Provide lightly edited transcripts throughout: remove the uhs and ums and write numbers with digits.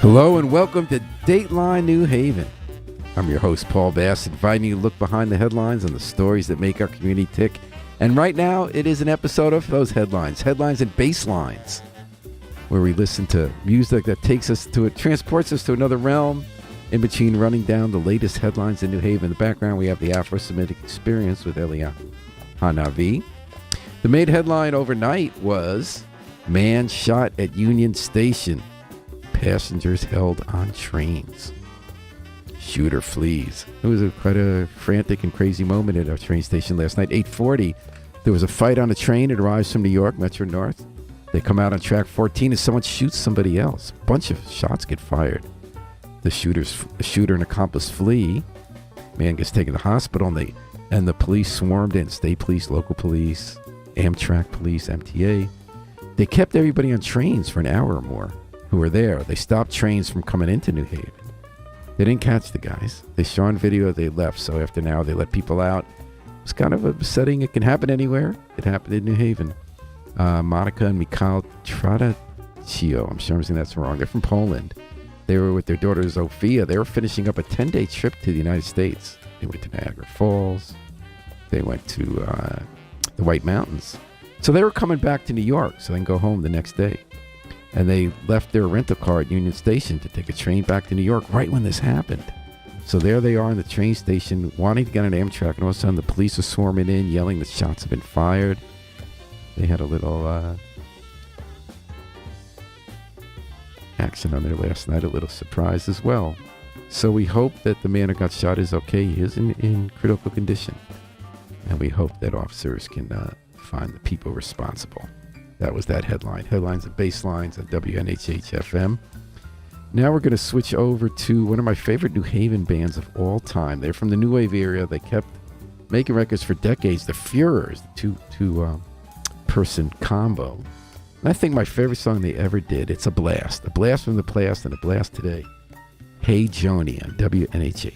Hello and welcome to Dateline New Haven. I'm your host, Paul Bass, inviting you to look behind the headlines and the stories that make our community tick. And right now, it is an episode of those headlines and Basslines, where we listen to music that transports us to another realm. In between running down the latest headlines in New Haven, in the background, we have the Afro-Semitic Experience with Elia Hanavi. The main headline overnight was, Man Shot at Union Station. Passengers held on trains. Shooter flees. It was quite a frantic and crazy moment at our train station last night. 8:40, there was a fight on a train. It arrives from New York, Metro North. They come out on track 14 and someone shoots somebody else. A bunch of shots get fired. The shooter and accomplice flee. Man gets taken to the hospital and the police swarmed in. State police, local police, Amtrak police, MTA. They kept everybody on trains for an hour or more who were there. They stopped trains from coming into New Haven. They didn't catch the guys. They saw on video they left, so after an hour they let people out. It's kind of upsetting. It can happen anywhere. It happened in New Haven. Monica and Mikhail Tradicio, I'm sure I'm saying that's wrong. They're from Poland. They were with their daughter Zofia. They were finishing up a 10-day trip to the United States. They went to Niagara Falls. They went to the White Mountains. So they were coming back to New York so they can go home the next day. And they left their rental car at Union Station to take a train back to New York right when this happened. So there they are in the train station wanting to get on Amtrak, and all of a sudden the police are swarming in, yelling that shots have been fired. They had a little action on there last night, a little surprise as well. So we hope that the man who got shot is okay. He is in critical condition. And we hope that officers can find the people responsible. That was that headline. Headlines and Basslines at WNHH-FM. Now we're going to switch over to one of my favorite New Haven bands of all time. They're from the New Wave area. They kept making records for decades. The Führers, the two-person combo. And I think my favorite song they ever did, it's a blast from the past and a blast today. Hey Joni on WNHH.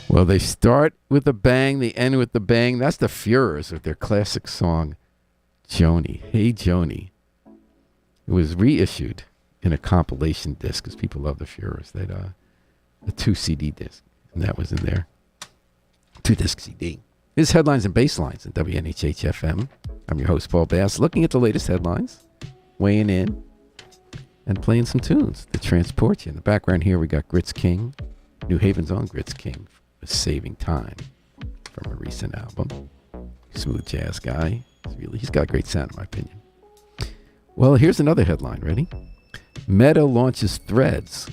Well, they start with a bang, they end with the bang. That's the Führers with their classic song, Joni. Hey, Joni. It was reissued in a compilation disc because people love the Führers. They had a 2 CD disc, and that was in there. 2-disc CD. This is Headlines and Basslines at WNHH-FM. I'm your host, Paul Bass, looking at the latest headlines, weighing in, and playing some tunes to transport you. In the background here, we got Grits King, New Haven's own Grits King, with Saving Time from a recent album. Smooth jazz guy. He's got great sound, in my opinion. Well, here's another headline. Ready? Meta launches Threads,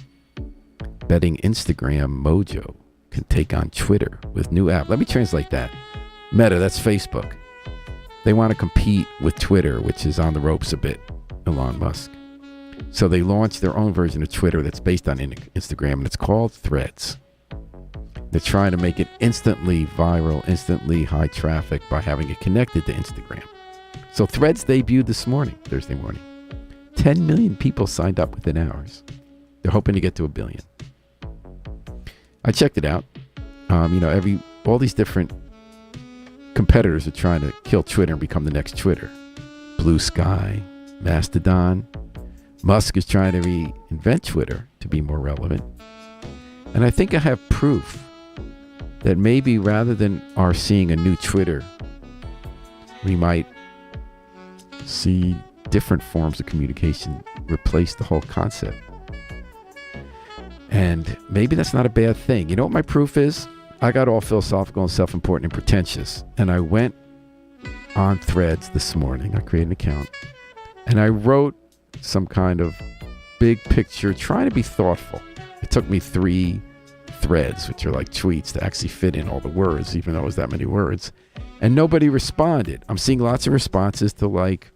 betting Instagram Mojo can take on Twitter with new app. Let me translate that. Meta, that's Facebook. They want to compete with Twitter, which is on the ropes a bit, Elon Musk. So they launched their own version of Twitter that's based on Instagram, and it's called Threads. They're trying to make it instantly viral, instantly high traffic by having it connected to Instagram. So Threads debuted this morning, Thursday morning. 10 million people signed up within hours. They're hoping to get to 1 billion. I checked it out. All these different competitors are trying to kill Twitter and become the next Twitter. Blue Sky, Mastodon. Musk is trying to reinvent Twitter to be more relevant. And I think I have proof that maybe rather than our seeing a new Twitter, we might see different forms of communication replace the whole concept. And maybe that's not a bad thing. You know what my proof is? I got all philosophical and self-important and pretentious. And I went on Threads this morning. I created an account. And I wrote some kind of big picture, trying to be thoughtful. It took me 3 threads, which are like tweets, to actually fit in all the words, even though it was that many words. And nobody responded. I'm seeing lots of responses to like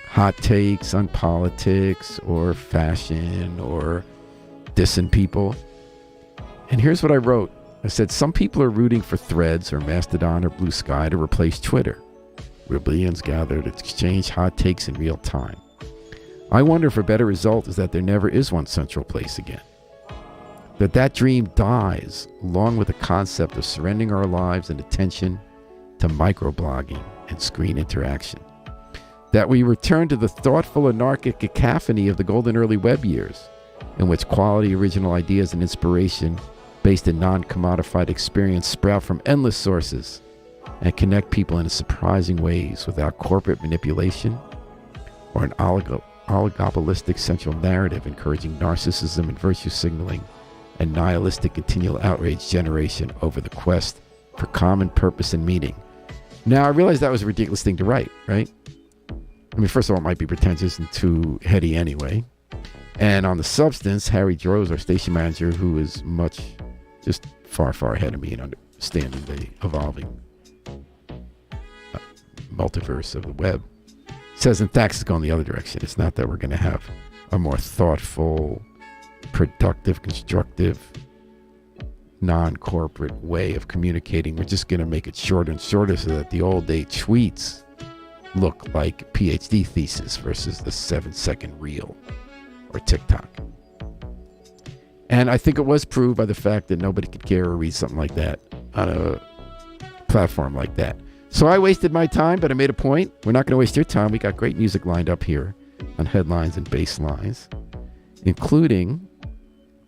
hot takes on politics or fashion or dissing people. And here's what I wrote. I said, some people are rooting for Threads or Mastodon or Blue Sky to replace Twitter, where billions gather to exchange hot takes in real time. I wonder if a better result is that there never is one central place again. That dream dies along with the concept of surrendering our lives and attention to microblogging and screen interaction. That we return to the thoughtful anarchic cacophony of the golden early web years, in which quality original ideas and inspiration based in non-commodified experience sprout from endless sources and connect people in surprising ways without corporate manipulation or an oligopolistic central narrative encouraging narcissism and virtue signaling and nihilistic continual outrage generation over the quest for common purpose and meaning. Now, I realize that was a ridiculous thing to write, right? I mean, first of all, it might be pretentious and too heady anyway. And on the substance, Harry Droz, our station manager, who is just far, far ahead of me in understanding the evolving multiverse of the web, says in fact it's going the other direction. It's not that we're going to have a more thoughtful, productive, constructive, non-corporate way of communicating. We're just going to make it shorter and shorter so that the old day tweets look like PhD thesis versus the 7-second reel or TikTok. And I think it was proved by the fact that nobody could care or read something like that on a platform like that. So I wasted my time, but I made a point. We're not going to waste your time. We got great music lined up here on Headlines and Basslines, including,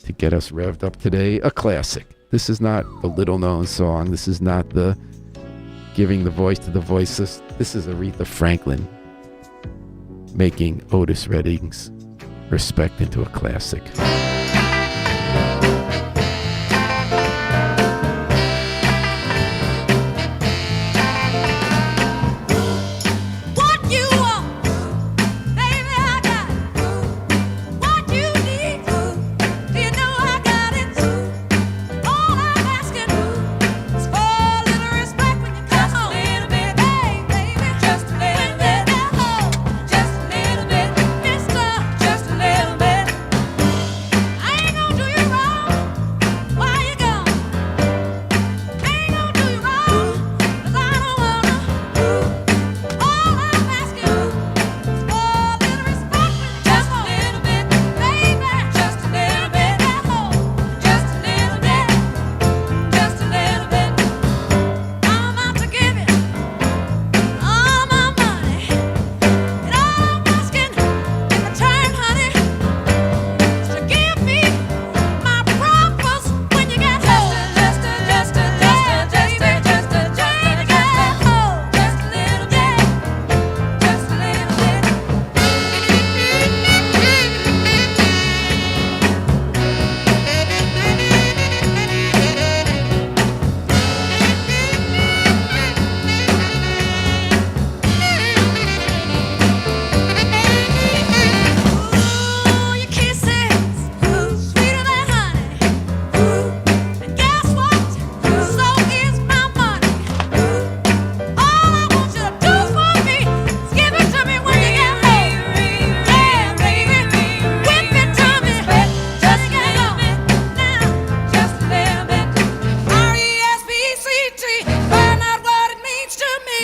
to get us revved up today, a classic. This is not the little-known song. This is not the giving the voice to the voiceless. This is Aretha Franklin making Otis Redding's Respect into a classic.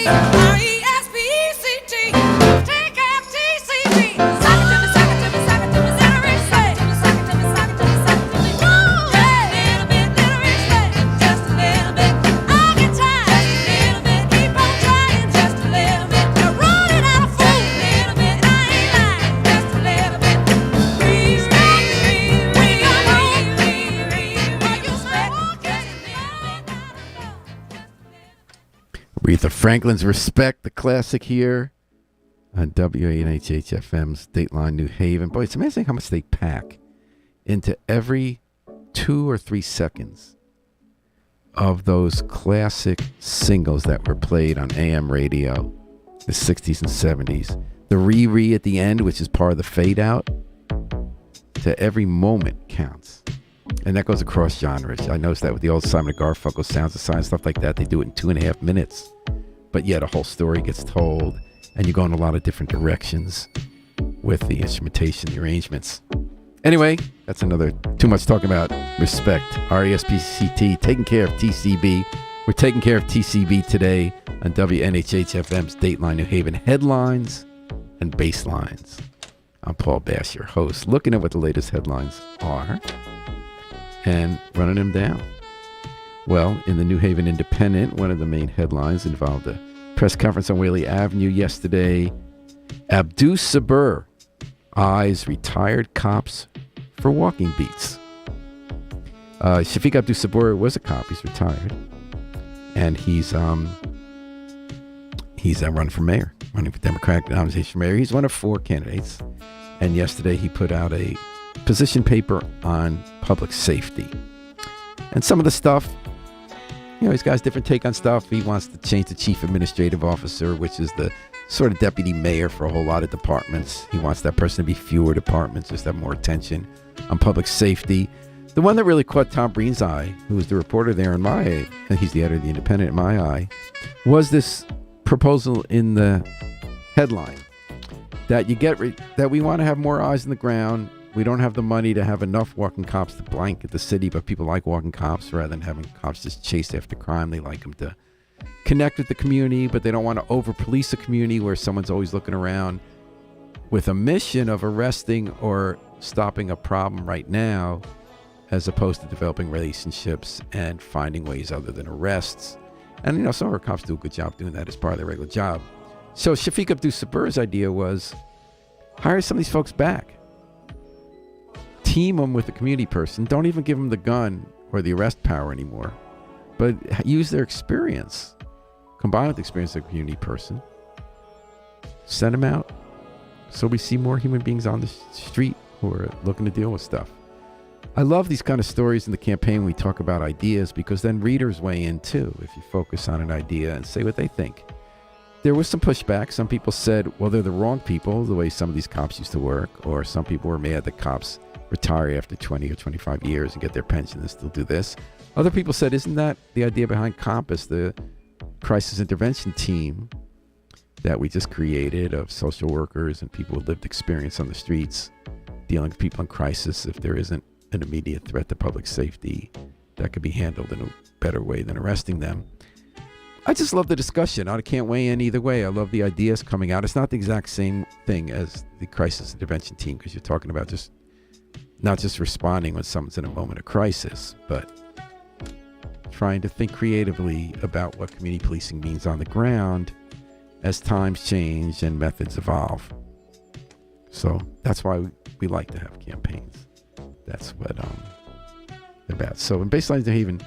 Take out TCB. Sock it to me, sock it to me, sock it to me, little slave. Sock it to me, sock it to me, sock it to me. Woo! Little bit, little slave. Just a little bit. I get tired. Little bit. Keep on trying. Just a little bit. You're running out of food. Little bit. I ain't lying. Just a little bit. Read, when you come home. What you expect? Aretha Franklin's Respect, the classic here on WANHH-FM's Dateline New Haven. Boy, it's amazing how much they pack into every 2 or 3 seconds of those classic singles that were played on AM radio, the 60s and 70s. The re at the end, which is part of the fade out, to every moment counts. And that goes across genres. I noticed that with the old Simon & Garfunkel, Sounds of Silence, stuff like that. They do it in 2.5 minutes. But yet a whole story gets told, and you go in a lot of different directions with the instrumentation, the arrangements. Anyway, that's another too much talking about respect. RESPCT, taking care of TCB. We're taking care of TCB today on WNHH-FM's Dateline New Haven headlines and Basslines. I'm Paul Bass, your host, looking at what the latest headlines are and running them down. Well, in the New Haven Independent, one of the main headlines involved a press conference on Whaley Avenue yesterday. Abdus Sabur eyes retired cops for walking beats. Shafiq Abdus Sabur was a cop. He's retired. And he's running for mayor, running for Democratic nomination for mayor. He's one of 4 candidates. And yesterday he put out a position paper on public safety. And some of the stuff, he's got his different take on stuff. He wants to change the chief administrative officer, which is the sort of deputy mayor for a whole lot of departments. He wants that person to be fewer departments, just have more attention on public safety. The one that really caught Tom Breen's eye, who was the reporter there in my eye, and he's the editor of The Independent in my eye, was this proposal in the headline that that we want to have more eyes on the ground. We don't have the money to have enough walking cops to blanket the city, but people like walking cops rather than having cops just chase after crime. They like them to connect with the community, but they don't want to over-police a community where someone's always looking around with a mission of arresting or stopping a problem right now, as opposed to developing relationships and finding ways other than arrests. And, some of our cops do a good job doing that as part of their regular job. So Shafiq Abdus Sabur's idea was hire some of these folks back. Team them with a community person. Don't even give them the gun or the arrest power anymore, but use their experience, combined with the experience of a community person. Send them out so we see more human beings on the street who are looking to deal with stuff. I love these kind of stories in the campaign when we talk about ideas, because then readers weigh in too if you focus on an idea and say what they think. There was some pushback. Some people said, well, they're the wrong people, the way some of these cops used to work, or some people were mad that cops retire after 20 or 25 years and get their pension and still do this. Other people said, isn't that the idea behind COMPAS, the crisis intervention team that we just created of social workers and people with lived experience on the streets, dealing with people in crisis if there isn't an immediate threat to public safety that could be handled in a better way than arresting them. I just love the discussion. I can't weigh in either way. I love the ideas coming out. It's not the exact same thing as the crisis intervention team, because you're talking about just not just responding when someone's in a moment of crisis, but trying to think creatively about what community policing means on the ground as times change and methods evolve. So that's why we like to have campaigns. That's what they're about. So in Basslines New Haven,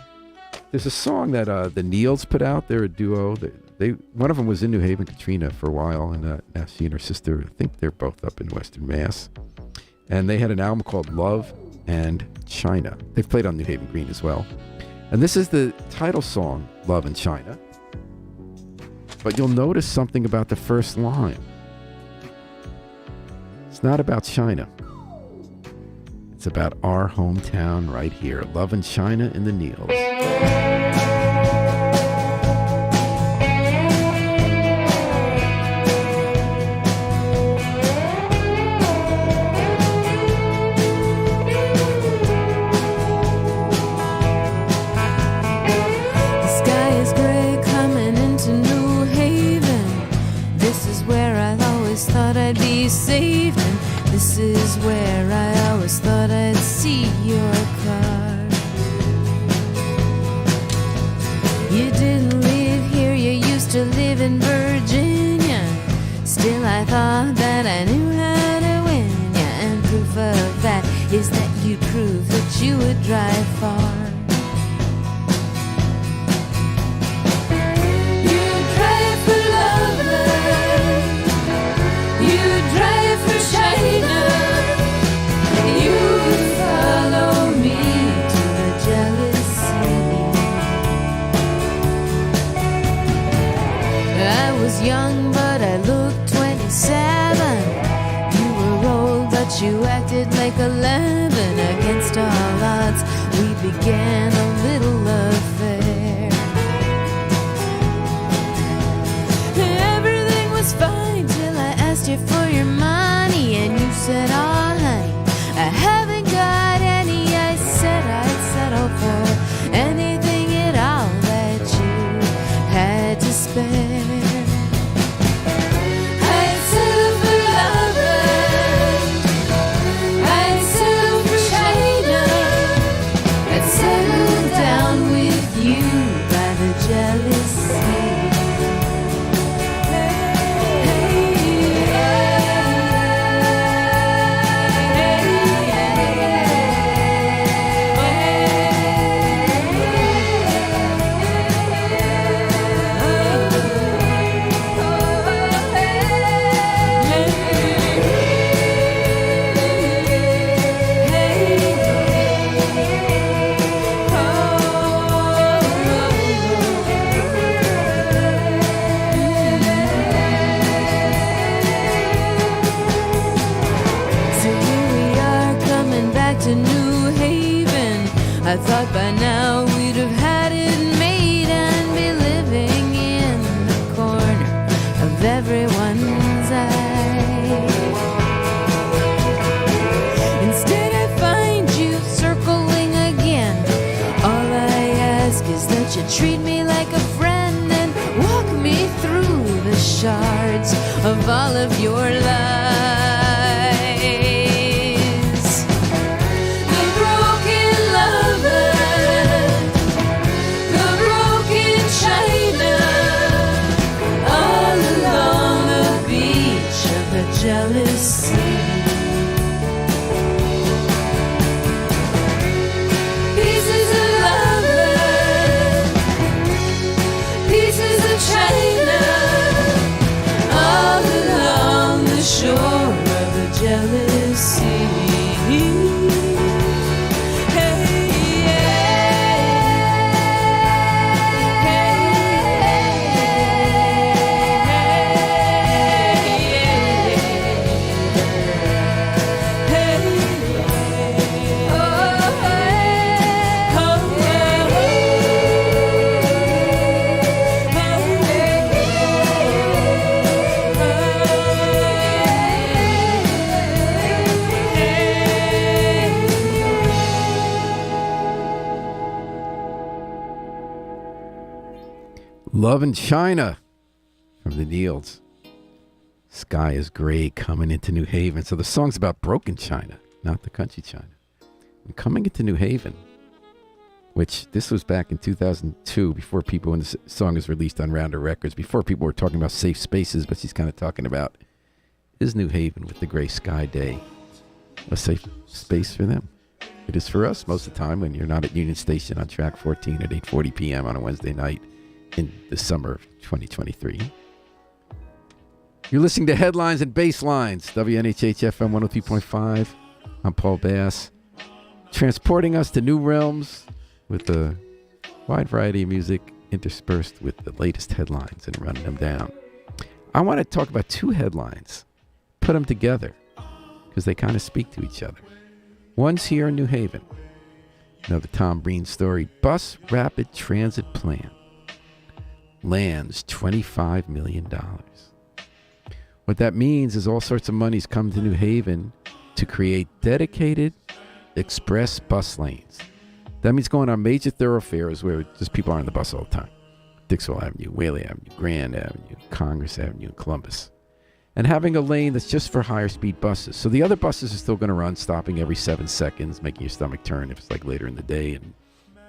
there's a song that the Neils put out. They're a duo. One of them was in New Haven, Katrina, for a while, and now she and her sister, I think they're both up in Western Mass. And they had an album called Love and China. They've played on New Haven Green as well. And this is the title song, Love and China. But you'll notice something about the first line. It's not about China. It's about our hometown right here. Love and China in the Neils. The sky is gray coming into New Haven. This is where I always thought I'd see your car. You didn't live here, you used to live in Virginia. Still I thought that I knew how to win ya, and proof of that is that you prove that you would drive far. You drive for lovers, you drive for China, you would follow me to the jealous sea. I was young but I looked 27. You were old but you acted like 11. Against all odds we began a little affair. Everything was fine till I asked you for your money, and you said, oh honey, I haven't got any. I said I'd settle for anything at all that you had to spare. I'd settle for lovers, I'd settle for China, I'd settle down with you by the jealous sea. To New Haven, I thought by now we'd have had it made and be living in the corner of everyone's eye. Instead I find you circling again. All I ask is that you treat me like a friend and walk me through the shards of all of your lies. Jealousy. Pieces of lovers, pieces of China, all along the shore of the jealous sea. Love in China from the Neils. Sky is gray coming into New Haven. So the song's about broken China, not the country China. And coming into New Haven, which this was back in 2002, before people, when the song was released on Rounder Records, before people were talking about safe spaces, but she's kind of talking about, is New Haven with the gray sky day a safe space for them? It is for us most of the time when you're not at Union Station on track 14 at 8:40 p.m. on a Wednesday night in the summer of 2023. You're listening to Headlines and Basslines, WNHH FM 103.5. I'm Paul Bass, transporting us to new realms with a wide variety of music interspersed with the latest headlines and running them down. I want to talk about two headlines, put them together, because they kind of speak to each other. One's here in New Haven. Another Tom Breen story. Bus Rapid Transit Plan lands $25 million. What that means is all sorts of money's come to New Haven to create dedicated express bus lanes. That means going on major thoroughfares where just people are on the bus all the time. Dixwell Avenue, Whaley Avenue, Grand Avenue, Congress Avenue, and Columbus. and having a lane that's just for higher speed buses. So the other buses are still going to run, stopping every 7 seconds, making your stomach turn if it's like later in the day and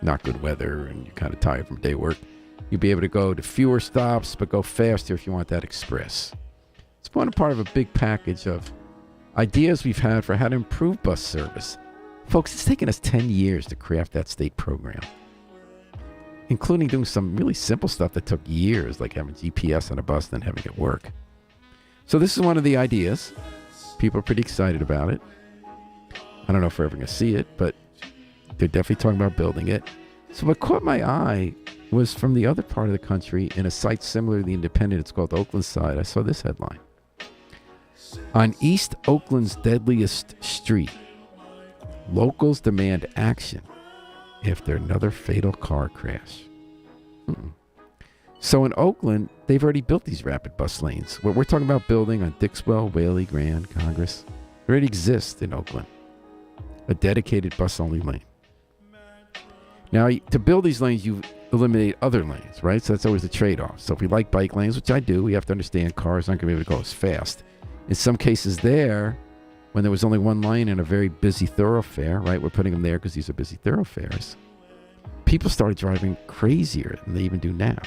not good weather and you're kind of tired from day work. You'll be able to go to fewer stops, but go faster if you want that express. It's one part of a big package of ideas we've had for how to improve bus service. Folks, it's taken us 10 years to craft that state program, including doing some really simple stuff that took years, like having GPS on a bus and then having it work. So this is one of the ideas. People are pretty excited about it. I don't know if we're ever going to see it, but they're definitely talking about building it. So what caught my eye was from the other part of the country in a site similar to the Independent. It's called Oakland Side. I saw this headline. On East Oakland's deadliest street, locals demand action after another fatal car crash. So in Oakland, they've already built these rapid bus lanes. What we're talking about building on Dixwell, Whaley, Grand, Congress, already exists in Oakland. A dedicated bus-only lane. Now, to build these lanes, you eliminate other lanes, right? So that's always the trade-off. So if we like bike lanes, which I do, we have to understand cars aren't going to be able to go as fast. In some cases there, when there was only one lane in a very busy thoroughfare, right? We're putting them there because these are busy thoroughfares. People started driving crazier than they even do now.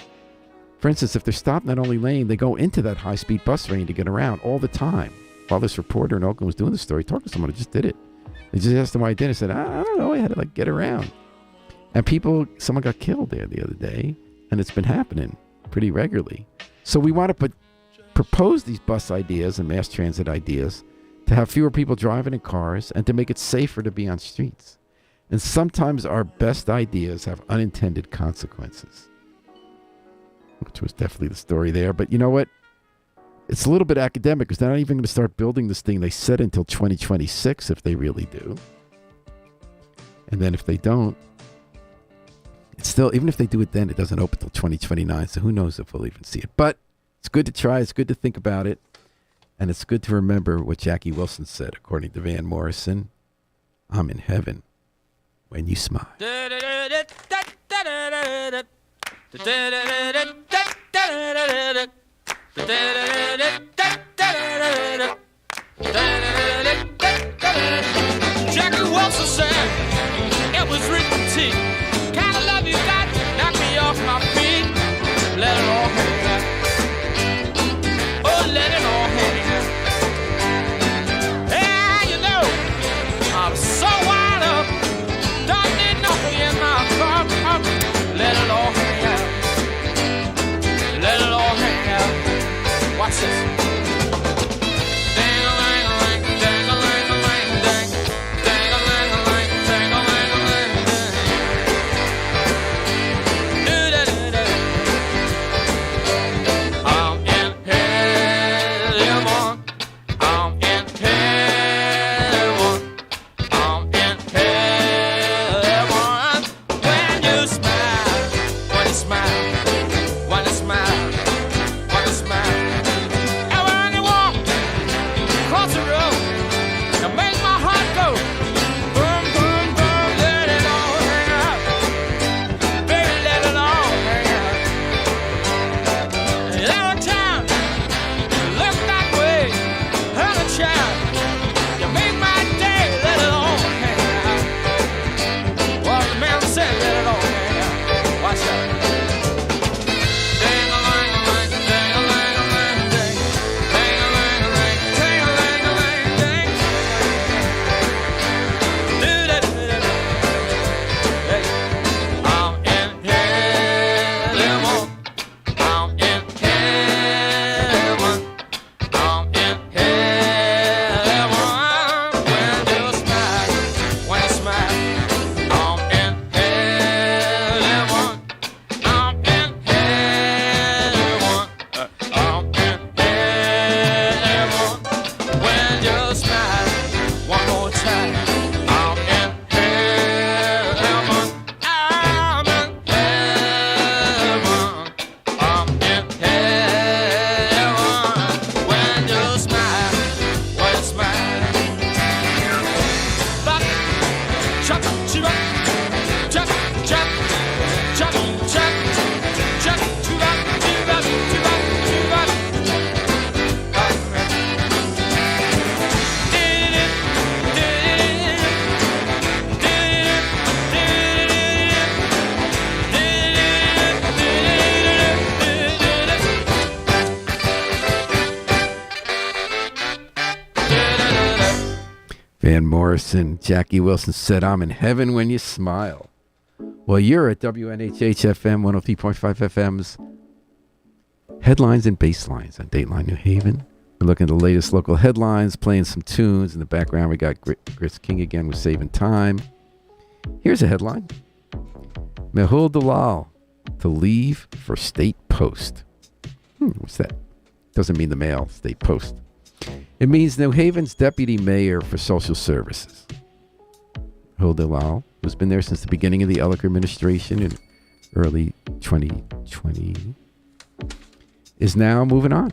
For instance, if they're stopped in that only lane, they go into that high-speed bus lane to get around all the time. While this reporter in Oakland was doing the story, talked to someone who just did it. They just asked him why he did it. I said, I don't know. I had to get around. And someone got killed there the other day, and it's been happening pretty regularly. So we want to propose these bus ideas and mass transit ideas to have fewer people driving in cars and to make it safer to be on streets. And sometimes our best ideas have unintended consequences, which was definitely the story there. But you know what? It's a little bit academic because they're not even going to start building this thing, they said, until 2026 if they really do. And then if they don't, it's still, even if they do it then, it doesn't open until 2029. So who knows if we'll even see it. But it's good to try. It's good to think about it. And it's good to remember what Jackie Wilson said, according to Van Morrison. I'm in heaven when you smile. Jackie Wilson said it was written to kind of love you got, knock me off my feet, let it all hang out. Oh, let it all hang out. Yeah, you know, I'm so wired up, don't need nothing in my car. Let it all hang out. Let it all hang out. Watch this. Van Morrison, Jackie Wilson said, "I'm in heaven when you smile." Well, you're at WNHH FM 103.5 FM's Headlines and Basslines on Dateline New Haven. We're looking at the latest local headlines, playing some tunes. In the background, we got Chris King again with Saving Time. Here's a headline. Mehul Dalal to leave for state post. What's that? Doesn't mean the mail, state post. It means New Haven's deputy mayor for social services. Mehul Dalal, who's been there since the beginning of the Ellick administration in early 2020, is now moving on.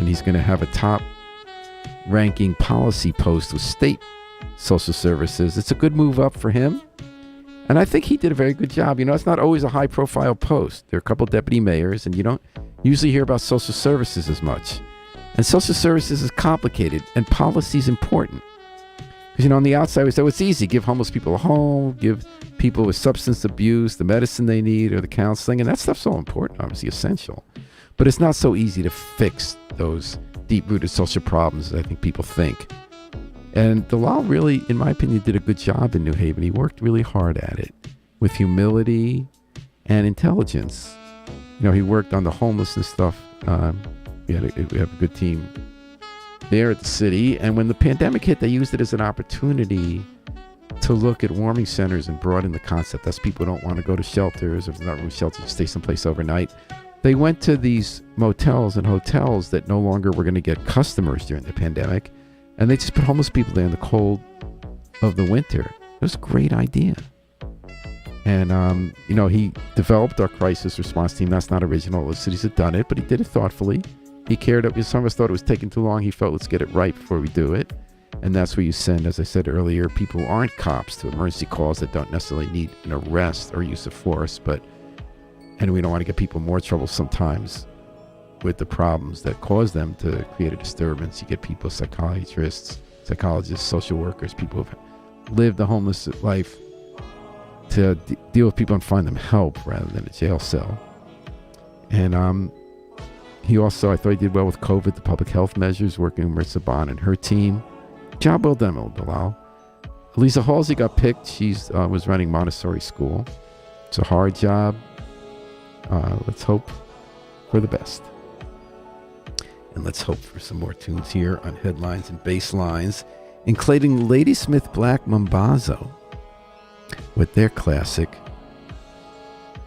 And he's going to have a top-ranking policy post with state social services. It's a good move up for him. And I think he did a very good job. You know, it's not always a high-profile post. There are a couple deputy mayors, and you don't usually hear about social services as much. And social services is complicated, and policy is important. Because, you know, on the outside, we say, well, it's easy. Give homeless people a home, give people with substance abuse the medicine they need or the counseling. And that stuff's all important, obviously essential. But it's not so easy to fix those deep-rooted social problems as I think people think. And Dalal really, in my opinion, did a good job in New Haven. He worked really hard at it with humility and intelligence. You know, he worked on the homelessness stuff. We have a good team there at the city. And when the pandemic hit, they used it as an opportunity to look at warming centers and broaden the concept. That's people who don't want to go to shelters, or if they're not room shelters, stay someplace overnight. They went to these motels and hotels that no longer were going to get customers during the pandemic, and they just put homeless people there in the cold of the winter. It was a great idea. And, you know, he developed our crisis response team. That's not original. The cities have done it, but he did it thoughtfully. He cared. Some of us thought it was taking too long. He felt, let's get it right before we do it. And that's where you send, as I said earlier, people who aren't cops to emergency calls that don't necessarily need an arrest or use of force, and we don't want to get people in more trouble sometimes with the problems that cause them to create a disturbance. You get people, psychiatrists, psychologists, social workers, people who've lived a homeless life to deal with people and find them help rather than a jail cell. And he also, I thought he did well with COVID, the public health measures, working with Marissa Bond and her team. Job well done, Dalal. Lisa Halsey got picked. She was running Montessori school. It's a hard job. Let's hope for the best. And let's hope for some more tunes here on Headlines and Basslines, including Ladysmith Black Mambazo with their classic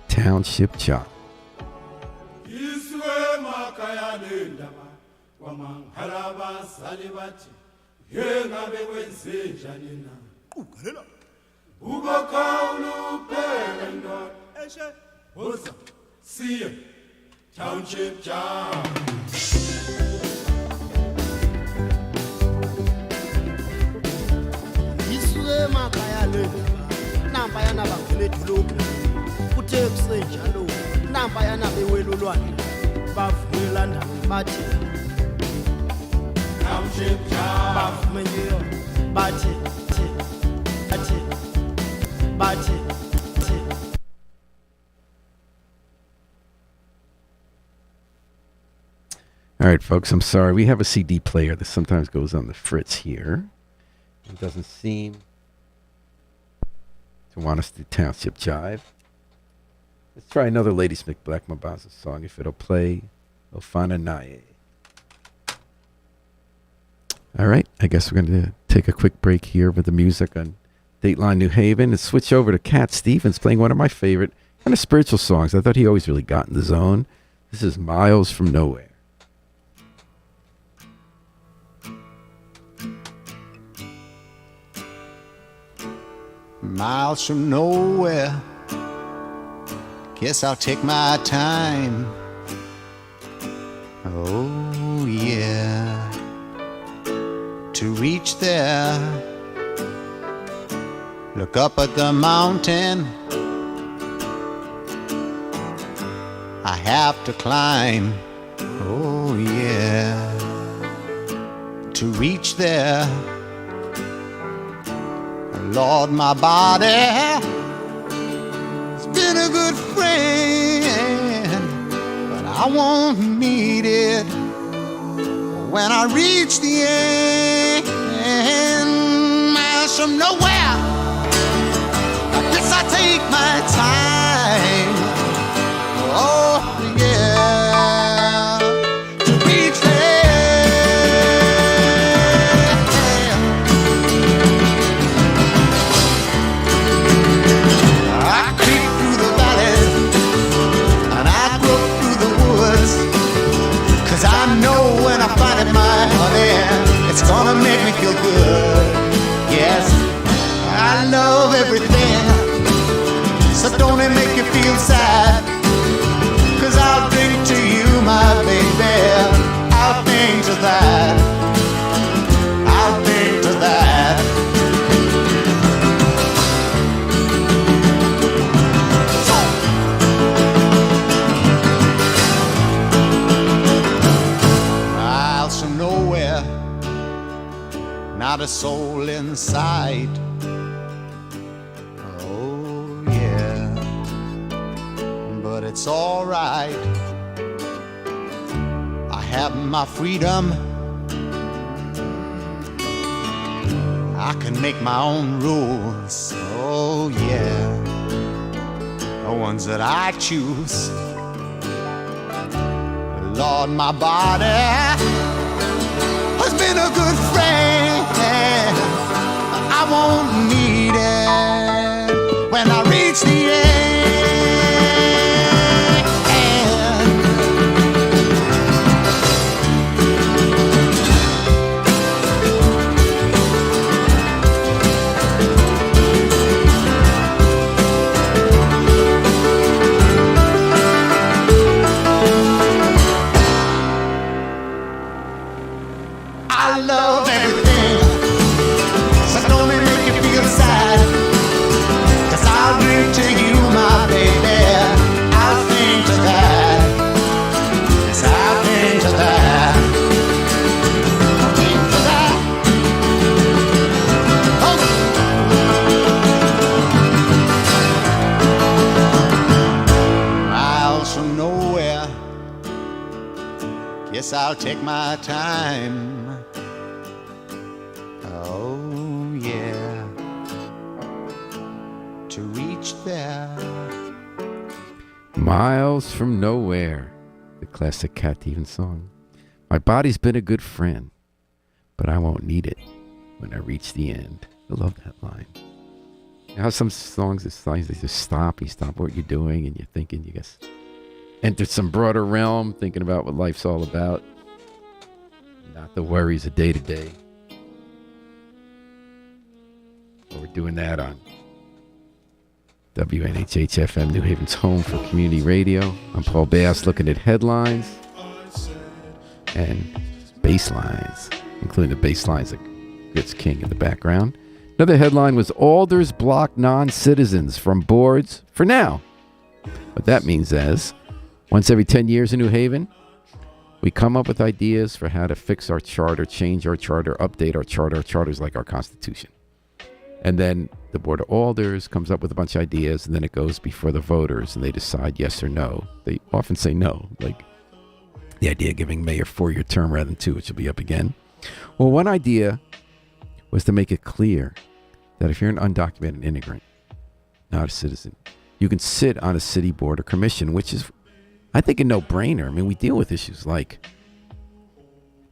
Township Chop. See ya, Township Job. Iswe makaya le namba yana bangene edolophu kuthe kusenjalo namba yana bewelulwane bavela ndaba bathi Township Job bavumenyeyo bathi All right, folks, I'm sorry. We have a CD player that sometimes goes on the fritz here. It doesn't seem to want us to do Township Jive. Let's try another Ladysmith Black Mambazo song. If it'll play, Ofana Naye. All right, I guess we're going to take a quick break here with the music on Dateline New Haven and switch over to Cat Stevens playing one of my favorite kind of spiritual songs. I thought he always really got in the zone. This is Miles from Nowhere. Miles from nowhere, guess I'll take my time. Oh yeah, to reach there, look up at the mountain I have to climb. Oh yeah, to reach there, Lord, my body has been a good friend, but I won't need it when I reach the end. from nowhere. I guess I take my time. Oh, yeah. To reach there. I creep through the valleys and I broke through the woods. 'Cause I know when I find it, my honey, it's gonna make me feel good. Yes, I love everything, so don't it make you feel sad? 'Cause I'll drink to you, my baby, I'll think to that, I'll think to that. Miles from nowhere, not a soul in sight. Oh yeah, but it's all right. I have my freedom. I can make my own rules. Oh yeah, the ones that I choose. Lord, my body has been a good friend. I won't need it when I reach the end. I love everything, so don't it make you feel sad? 'Cause I'll drink to you, my baby, I'll think to that. Yes, I'll think to that. I'll think to that. Oh. Miles from nowhere, guess I'll take my time. Oh yeah, to reach there. Miles from Nowhere, the classic Cat Stevens song. My body's been a good friend, but I won't need it when I reach the end. I love that line. You know how some songs, they just stop. You stop what you're doing and you're thinking, you guess, entered some broader realm, thinking about what life's all about. Not the worries of day to day. Well, we're doing that on WNHH-FM, New Haven's home for community radio. I'm Paul Bass, looking at headlines and Basslines, including the Basslines of Grits King in the background. Another headline was Alders block non-citizens from boards for now. What that means is, once every 10 years in New Haven, we come up with ideas for how to fix our charter, change our charter, update our charter. Our charter is like our Constitution. And then the Board of Alders comes up with a bunch of ideas, and then it goes before the voters, and they decide yes or no. They often say no, like the idea of giving mayor 4-year term rather than 2, which will be up again. Well, one idea was to make it clear that if you're an undocumented immigrant, not a citizen, you can sit on a city board or commission, which is, I think, a no-brainer. I mean, we deal with issues like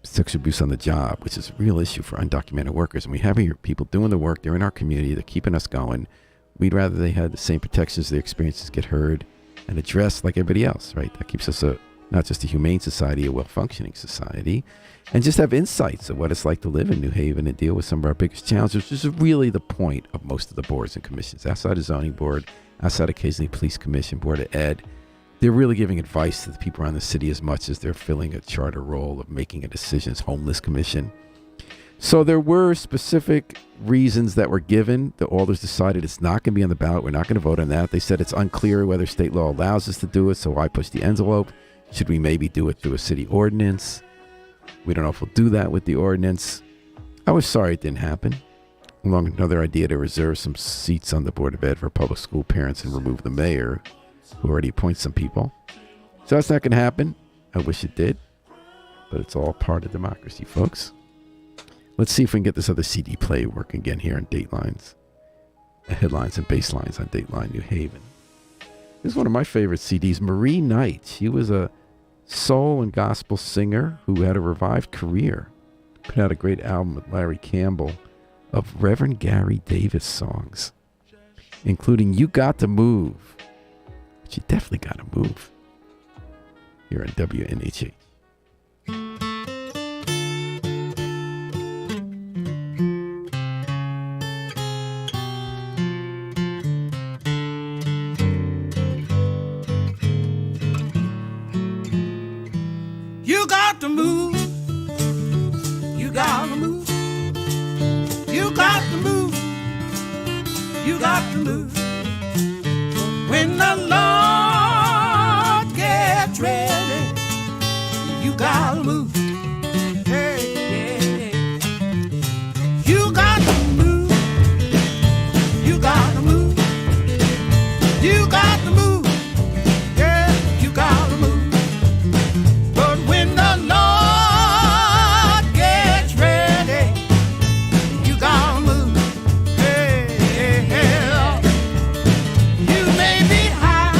sexual abuse on the job, which is a real issue for undocumented workers. And we have here people doing the work. They're in our community. They're keeping us going. We'd rather they had the same protections, their experiences get heard and addressed like everybody else, right? That keeps us not just a humane society, a well-functioning society, and just have insights of what it's like to live in New Haven and deal with some of our biggest challenges, which is really the point of most of the boards and commissions. Outside of zoning board, outside occasionally police commission, board of ed, they're really giving advice to the people around the city as much as they're filling a charter role of making a decisions, homeless commission. So there were specific reasons that were given. The Alders decided it's not going to be on the ballot. We're not going to vote on that. They said it's unclear whether state law allows us to do it, so why push the envelope? Should we maybe do it through a city ordinance? We don't know if we'll do that with the ordinance. I was sorry it didn't happen. Along with another idea to reserve some seats on the Board of Ed for public school parents and remove the mayor, who already appoints some people. So that's not going to happen. I wish it did, but it's all part of democracy, folks. Let's see if we can get this other CD play working again here on Datelines. Headlines and Basslines on Dateline New Haven. This is one of my favorite CDs, Marie Knight. She was a soul and gospel singer who had a revived career. Put out a great album with Larry Campbell of Reverend Gary Davis songs, including You Got to Move. But you definitely got to move. Here on WNHH. You got to move. You got to move. You got to move. You got to move. When the Lord gets ready, you got to move. Hey, yeah, yeah. You got to move. You got to move. You got to move. Yeah, you got to move. But when the Lord gets ready, you gotta move. Hey, hey, hey. You may be high,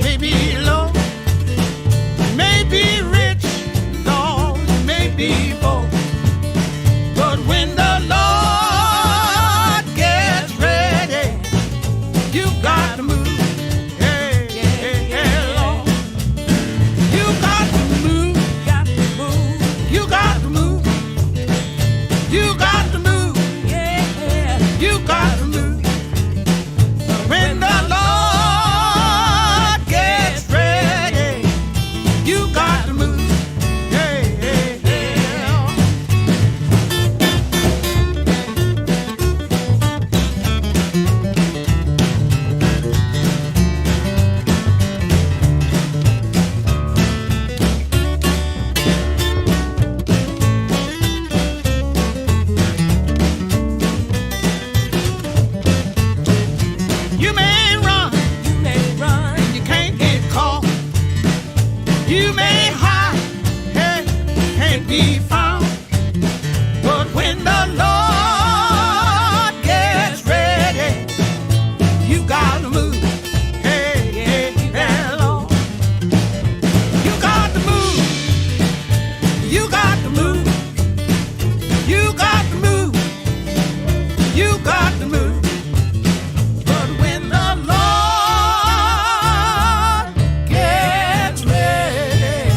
may be low, may be rich, Lord, may be poor. But when the Lord gets ready, you got to move. Hey, hey, hey, Lord. You got to move. You got to move. You got to move. Yeah. You got to move. When the Lord gets ready, you got to move. Yeah, yeah, yeah. You may run, and you can't get caught. You may hide, hey, can't be found. But when the Lord gets ready, you gotta move. Hey, hey, hey, Lord. You got to move. You got to move. You got to move. You got to move. But when the Lord gets ready,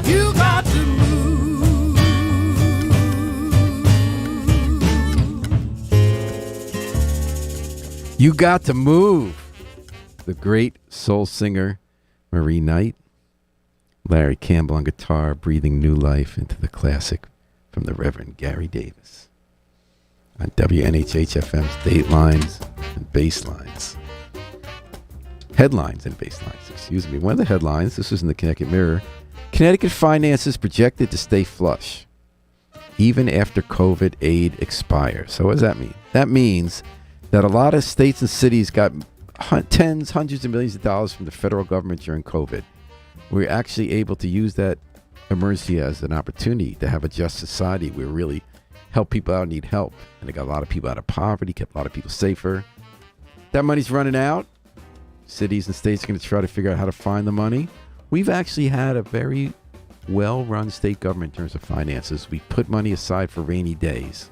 you got to move. You Got to Move. The great soul singer Marie Knight. Larry Campbell on guitar, breathing new life into the classic from the Reverend Gary Davis. On WNHH FM's Datelines and Basslines. Headlines and Basslines, excuse me. One of the headlines, this was in the Connecticut Mirror, Connecticut finances projected to stay flush even after COVID aid expires. So what does that mean? That means that a lot of states and cities got tens, hundreds of millions of dollars from the federal government during COVID. We're actually able to use that emergency as an opportunity to have a just society where really help people out who need help. And they got a lot of people out of poverty, kept a lot of people safer. That money's running out. Cities and states are going to try to figure out how to find the money. We've actually had a very well-run state government in terms of finances. We put money aside for rainy days.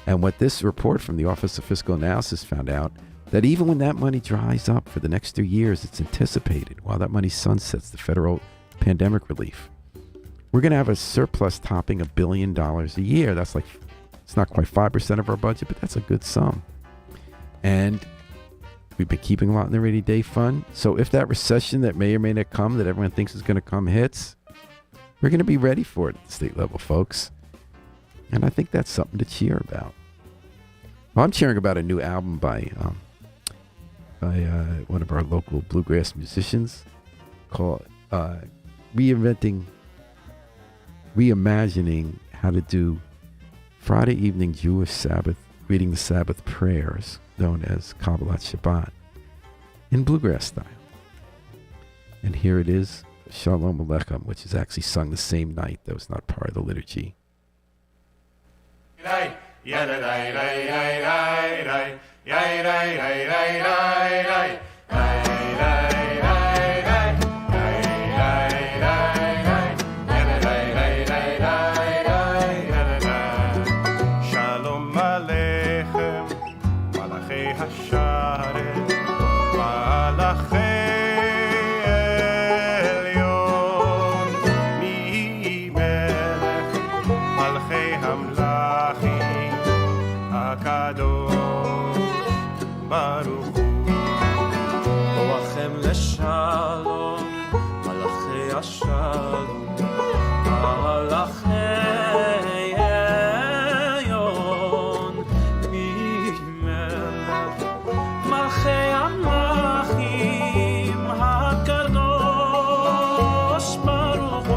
And what this report from the Office of Fiscal Analysis found out, that even when that money dries up for the next 3 years, it's anticipated, while that money sunsets the federal pandemic relief, we're going to have a surplus topping $1 billion a year. That's like, it's not quite 5% of our budget, but that's a good sum. And we've been keeping a lot in the rainy day fund. So if that recession that may or may not come, that everyone thinks is going to come, hits, we're going to be ready for it at the state level, folks. And I think that's something to cheer about. Well, I'm cheering about a new album by one of our local bluegrass musicians called reimagining how to do Friday evening Jewish Sabbath, reading the Sabbath prayers, known as Kabbalat Shabbat, in bluegrass style. And here it is Shalom Aleichem, which is actually sung the same night, though it's not part of the liturgy. Shalom Aleichem, Malachei Hasharet, Malachei Elyon, Mi Melech, Malachei Hamlachim, HaKadosh Baruch Hu. Orachem leshalom, Malachei Hashalom, Malachei Elyon, Mimelech, Malchei Amlachim, HaKadosh Baruch Hu.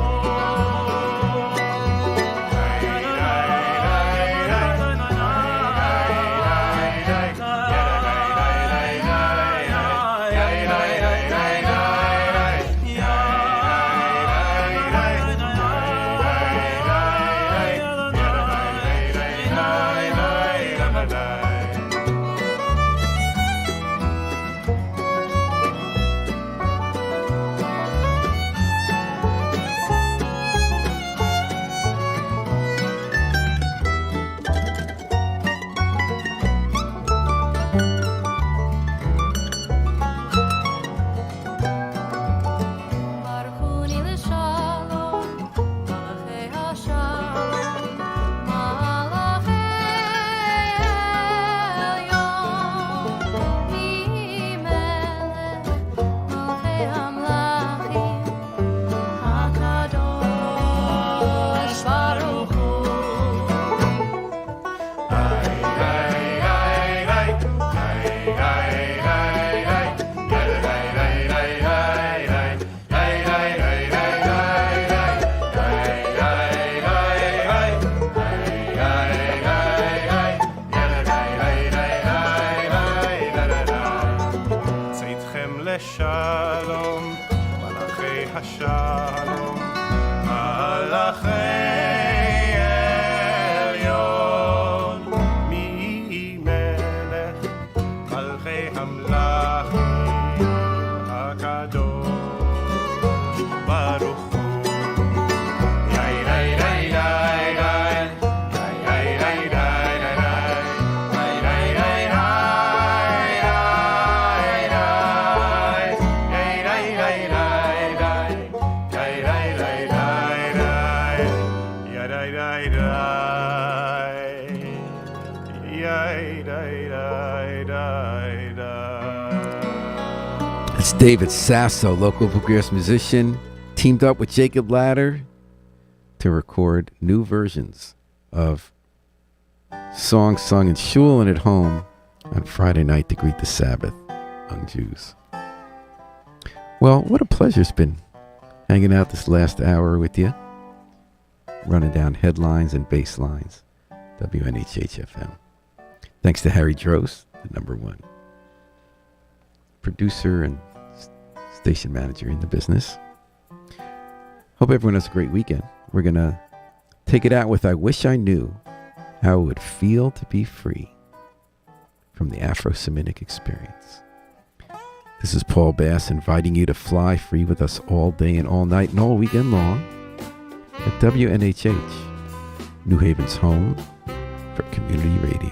Baruchuni l'shalom, Malachei Hashalom, Malachei Elyon, Mimelech, Malchei Hamlachim, HaKadosh Baruch Hu. Tzidchem leshalom, Malachei Hashalom, Malachei Elyon, Mi Melech, Malchei Hamlachim, HaKadosh Baruch Hu. Yai, yai, yai, yai, yai. Yai, yai, yai, yai, yai, yai. Yai, yai, yai, It's David Sasso, local bluegrass musician, teamed up with Jacob Ladder to record new versions of songs sung in shul and at home on Friday night to greet the Sabbath among Jews. Well, what a pleasure it's been hanging out this last hour with you, running down headlines and basslines, WNHH-FM. Thanks to Harry Drost, the number one producer and station manager in the business. Hope everyone has a great weekend. We're going to take it out with I Wish I Knew How It Would Feel to Be Free from the Afro-Semitic Experience. This is Paul Bass inviting you to fly free with us all day and all night and all weekend long at WNHH, New Haven's home for community radio.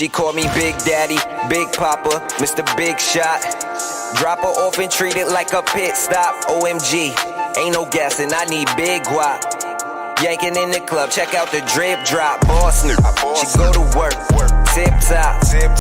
She called me Big Daddy, Big Papa, Mr. Big Shot. Drop her off and treat it like a pit stop. OMG, ain't no guessing, I need big guap. Yanking in the club, check out the drip drop. Boss new, she go to work, tip top.